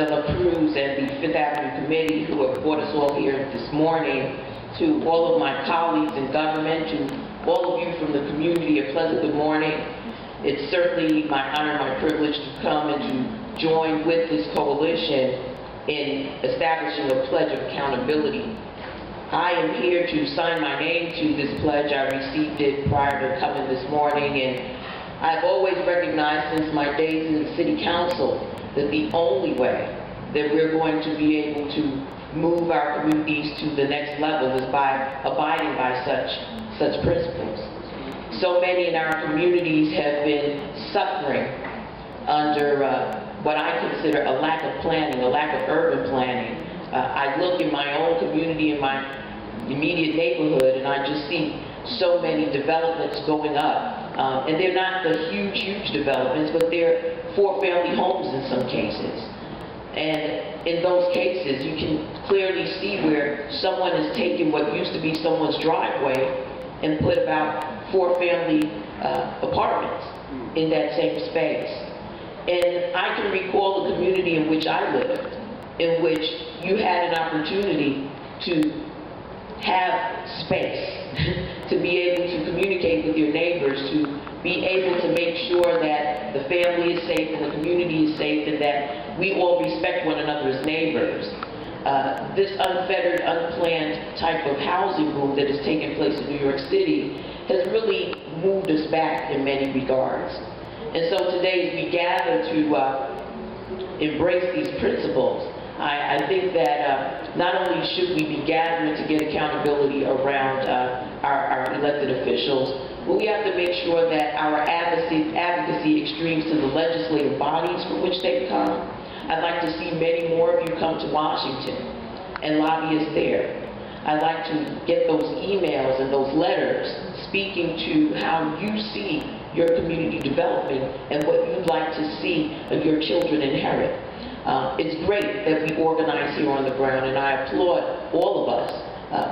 De La Cruz and the Fifth Avenue Committee who have brought us all here this morning, to all of my colleagues in government, to all of you from the community, a pleasant good morning. It's certainly my honor, my privilege to come and to join with this coalition in establishing a pledge of accountability. I am here to sign my name to this pledge. I received it prior to coming this morning, and I've always recognized since my days in the City Council that the only way that we're going to be able to move our communities to the next level is by abiding by such principles. So many in our communities have been suffering under what I consider a lack of planning, a lack of urban planning. I look in my own community, in my immediate neighborhood, and I just see so many developments going up. And they're not the huge developments, but they're 4-family homes in some cases. And in those cases, you can clearly see where someone has taken what used to be someone's driveway and put about 4-family apartments in that same space. And I can recall a community in which I lived, in which you had an opportunity to have space, to be able to communicate with your neighbors, to be able to make sure that the family is safe and the community is safe and that we all respect one another as neighbors. This unfettered, unplanned type of housing boom that has taken place in New York City has really moved us back in many regards. And so today, as we gather to embrace these principles, I think that not only should we be gathering to get accountability around our elected officials, but we have to make sure that our advocacy extends to the legislative bodies from which they come. I'd like to see many more of you come to Washington and lobby us there. I'd like to get those emails and those letters speaking to how you see your community developing and what you'd like to see your children inherit. It's great that we organize here on the ground, and I applaud all of us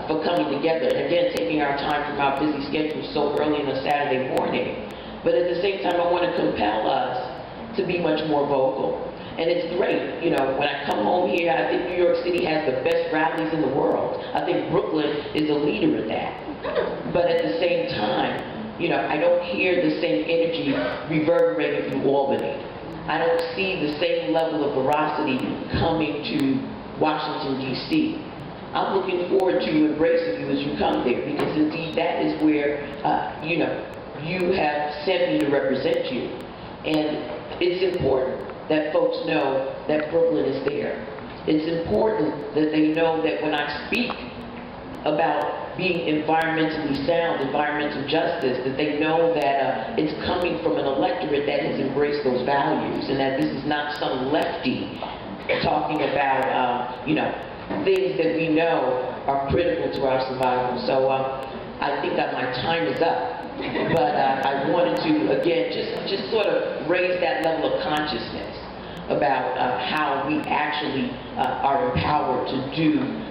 for coming together and again taking our time from our busy schedule so early on a Saturday morning. But at the same time, I want to compel us to be much more vocal. And it's great, you know, when I come home here, I think New York City has the best rallies in the world. I think Brooklyn is a leader in that. But at the same time, you know, I don't hear the same energy reverberating through Albany. I don't see the same level of veracity coming to Washington, D.C. I'm looking forward to embracing you as you come there, because indeed that is where, you know, you have sent me to represent you. And it's important that folks know that Brooklyn is there. It's important that they know that when I speak about being environmentally sound, environmental justice, that they know that it's coming from an electorate that has embraced those values, and that this is not some lefty talking about, you know, things that we know are critical to our survival. So I think that my time is up, but I wanted to, again, just sort of raise that level of consciousness about how we actually are empowered to do